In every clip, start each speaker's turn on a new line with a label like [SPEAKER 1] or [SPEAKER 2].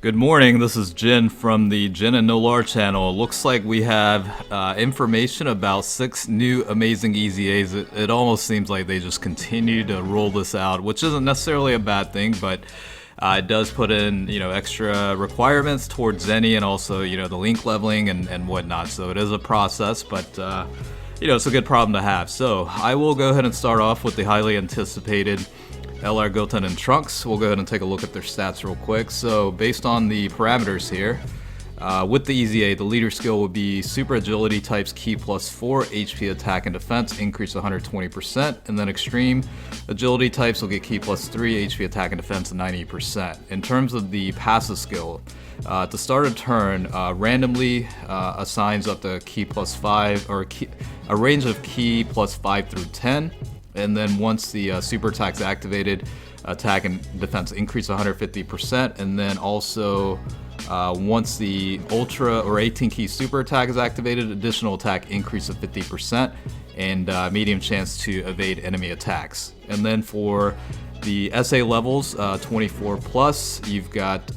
[SPEAKER 1] Good morning, this is Jin from the Jin&Nolar channel. It looks like we have information about 6 new amazing EZAs. It almost seems like they just continue to roll this out, which isn't necessarily a bad thing, but it does put in, extra requirements towards Zenny and also, the link leveling and whatnot. So it is a process, but, it's a good problem to have. So I will go ahead and start off with the highly anticipated LR Goten and Trunks. We'll go ahead and take a look at their stats real quick. So based on the parameters here, with the EZA, the leader skill will be Super Agility types Ki +4, HP attack and defense increase 120%, and then Extreme Agility types will get Ki +3, HP attack and defense 90%. In terms of the passive skill, at the start of turn, randomly assigns up to Ki +5 or a range of Ki +5 through 10. And then once the super attack's activated, attack and defense increase 150%. And then also once the ultra or 18 key super attack is activated, additional attack increase of 50% and medium chance to evade enemy attacks. And then for the SA levels, 24 plus, you've got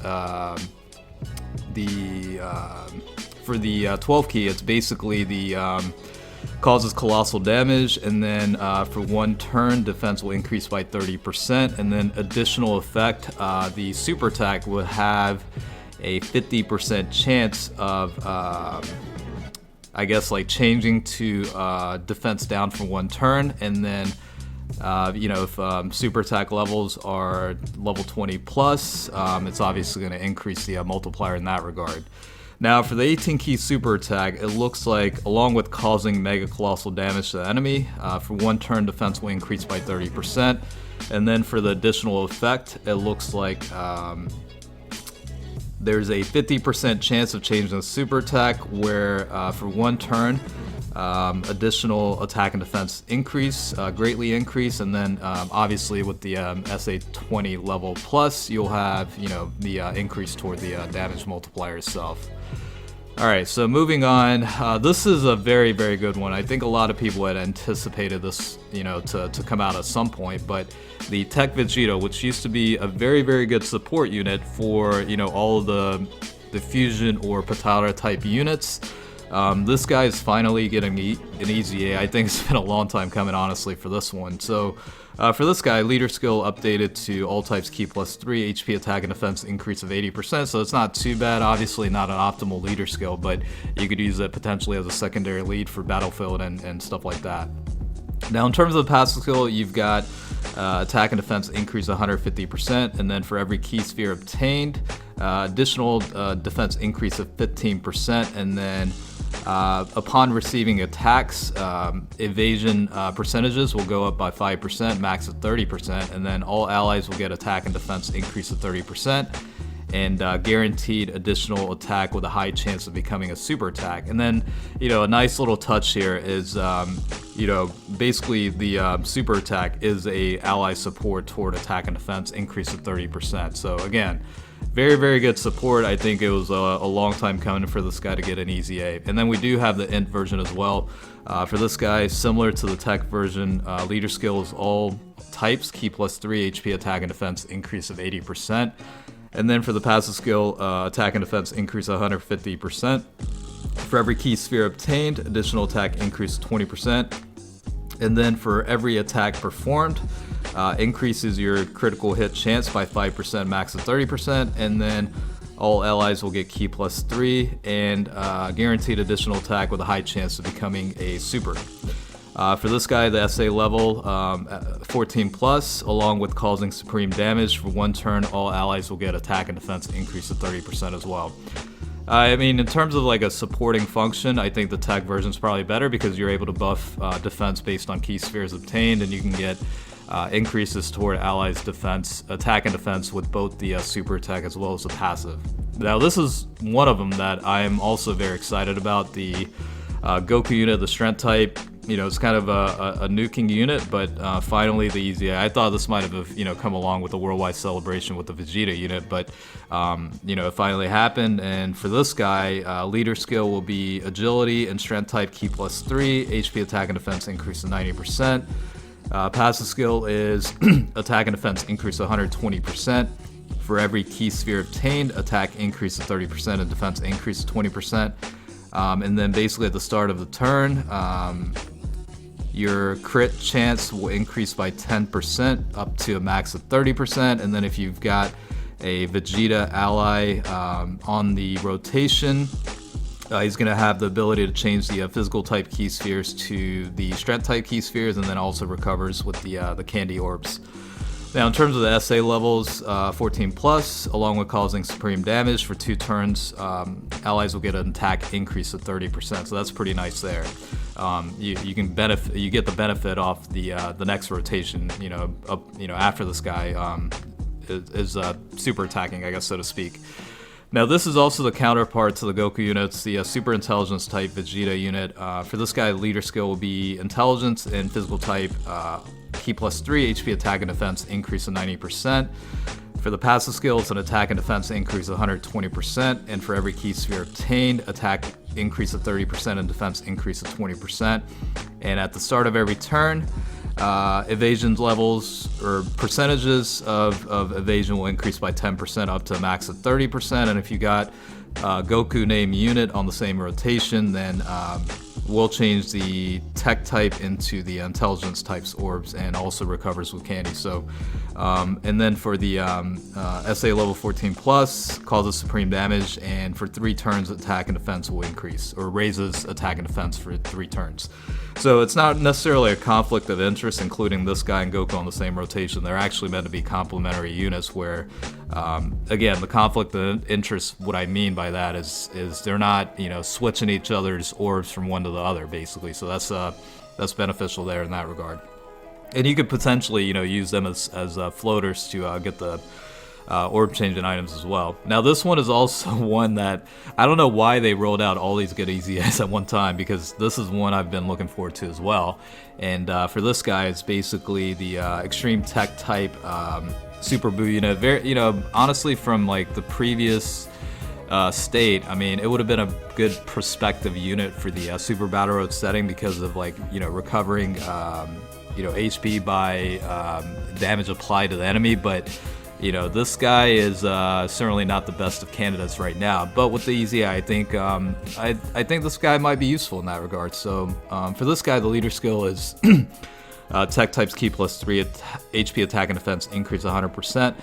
[SPEAKER 1] for the 12 key, it's basically the causes colossal damage, and then for 1 turn, defense will increase by 30%, and then additional effect, the super attack will have a 50% chance of, changing to defense down for 1 turn, and then if super attack levels are level 20 plus, it's obviously going to increase the multiplier in that regard. Now for the 18 key super attack, it looks like along with causing mega colossal damage to the enemy, for 1 turn defense will increase by 30%. And then for the additional effect, it looks like there's a 50% chance of changing the super attack where for 1 turn, additional attack and defense greatly increase, and then obviously with the SA 20 level plus, you'll have the increase toward the damage multiplier itself. Alright, so moving on, this is a very, very good one. I think a lot of people had anticipated this, to come out at some point, but the Tech Vegito, which used to be a very, very good support unit for, all of the fusion or Patara type units. This guy is finally getting an EZA. I think it's been a long time coming, honestly, for this one. So for this guy, leader skill updated to all types Ki +3, HP attack and defense increase of 80%. So it's not too bad. Obviously not an optimal leader skill, but you could use it potentially as a secondary lead for Battlefield and stuff like that. Now in terms of the passive skill, you've got attack and defense increase 150%, and then for every key sphere obtained, additional defense increase of 15%, and then upon receiving attacks, evasion percentages will go up by 5%, max of 30%, and then all allies will get attack and defense increase of 30%, and guaranteed additional attack with a high chance of becoming a super attack. And then, a nice little touch here is, basically the super attack is a ally support toward attack and defense increase of 30%. So again, very, very good support. I think it was a long time coming for this guy to get an EZA. And then we do have the Int version as well. For this guy, similar to the Tech version, leader skill is all types, Ki +3, HP attack and defense increase of 80%. And then for the passive skill, attack and defense increase 150%. For every key sphere obtained, additional attack increase 20%. And then for every attack performed, increases your critical hit chance by 5%, max of 30%, and then all allies will get Ki +3 and guaranteed additional attack with a high chance of becoming a super. For this guy, the SA level 14 plus, along with causing supreme damage for 1 turn, all allies will get attack and defense increase of 30% as well. I mean, in terms of like a supporting function, I think the Tech version is probably better because you're able to buff defense based on key spheres obtained, and you can get increases toward allies' defense, attack and defense with both the super attack as well as the passive. Now, this is one of them that I'm also very excited about. The Goku unit, the strength type. It's kind of a nuking unit, but finally the EZA. I thought this might have, come along with the worldwide celebration with the Vegito unit, but, it finally happened. And for this guy, leader skill will be agility and strength type Ki +3, HP attack and defense increase to 90%. Passive skill is attack and defense increase 120%. for every key sphere obtained, attack increase of 30% and defense increase of 20%. And then basically at the start of the turn, your crit chance will increase by 10% up to a max of 30%. And then if you've got a Vegeta ally on the rotation, he's going to have the ability to change the physical type key spheres to the strength type key spheres, and then also recovers with the candy orbs. Now in terms of the SA levels, 14 plus, along with causing supreme damage for 2 turns, allies will get an attack increase of 30%. So that's pretty nice there. You get the benefit off the next rotation. After this guy is super attacking, I guess, so to speak. Now this is also the counterpart to the Goku units, the super intelligence type Vegeta unit. For this guy, leader skill will be intelligence and physical type Ki plus 3, HP attack and defense increase of 90%. For the passive skill, it's an attack and defense increase of 120%, and for every key sphere obtained, attack increase of 30% and defense increase of 20%. And at the start of every turn, evasion levels or percentages of evasion will increase by 10% up to a max of 30%. And if you got Goku name unit on the same rotation, then we'll change the tech type into the intelligence types orbs, and also recovers with candy. So and then for the SA level 14 plus, causes supreme damage, and for 3 turns attack and defense will increase, or raises attack and defense for 3 turns. So it's not necessarily a conflict of interest including this guy and Goku on the same rotation. They're actually meant to be complementary units where, again, the conflict of interest, what I mean by that is they're not, switching each other's orbs from one to the other, basically. So that's beneficial there in that regard. And you could potentially, use them as floaters to get the orb changing items as well. Now this one is also one that I don't know why they rolled out all these good EZAs at one time, because this is one I've been looking forward to as well. And for this guy, it's basically the extreme tech type super boo unit. Very, honestly, from like the previous state, I mean, it would have been a good prospective unit for the Super Battle Road setting because of recovering HP by damage applied to the enemy. But this guy is certainly not the best of candidates right now. But with the EZA, I think I think this guy might be useful in that regard. So for this guy, the leader skill is tech types Ki plus 3, HP attack and defense increase 100%.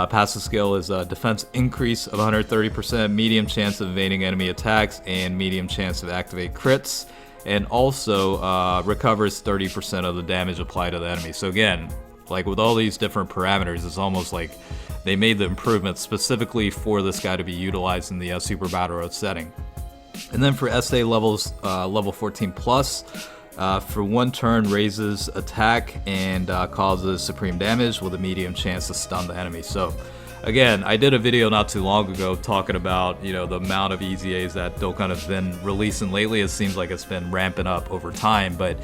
[SPEAKER 1] Passive skill is defense increase of 130%, medium chance of evading enemy attacks, and medium chance of activate crits. And also recovers 30% of the damage applied to the enemy. So again, like with all these different parameters, it's almost like they made the improvements specifically for this guy to be utilized in the Super Battle Road setting. And then for SA levels, level 14 plus, for 1 turn raises attack and causes supreme damage with a medium chance to stun the enemy. So again, I did a video not too long ago talking about the amount of EZAs that Dokkan have been releasing lately. It seems like it's been ramping up over time, but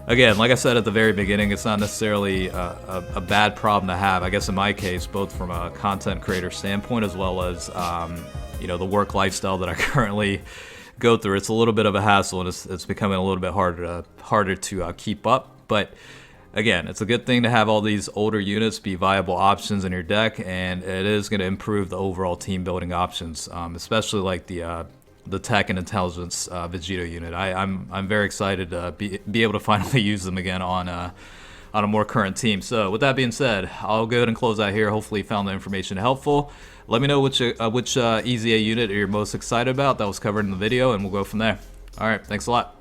[SPEAKER 1] again, like I said at the very beginning, it's not necessarily a bad problem to have. I guess in my case, both from a content creator standpoint as well as the work lifestyle that I currently go through, it's a little bit of a hassle, and it's becoming a little bit harder to keep up. But again, it's a good thing to have all these older units be viable options in your deck, and it is going to improve the overall team building options, especially like the tech and intelligence Vegito unit. I'm very excited to be able to finally use them again on a more current team. So with that being said, I'll go ahead and close out here. Hopefully you found the information helpful. Let me know which EZA unit you're most excited about that was covered in the video, and we'll go from there. All right, thanks a lot.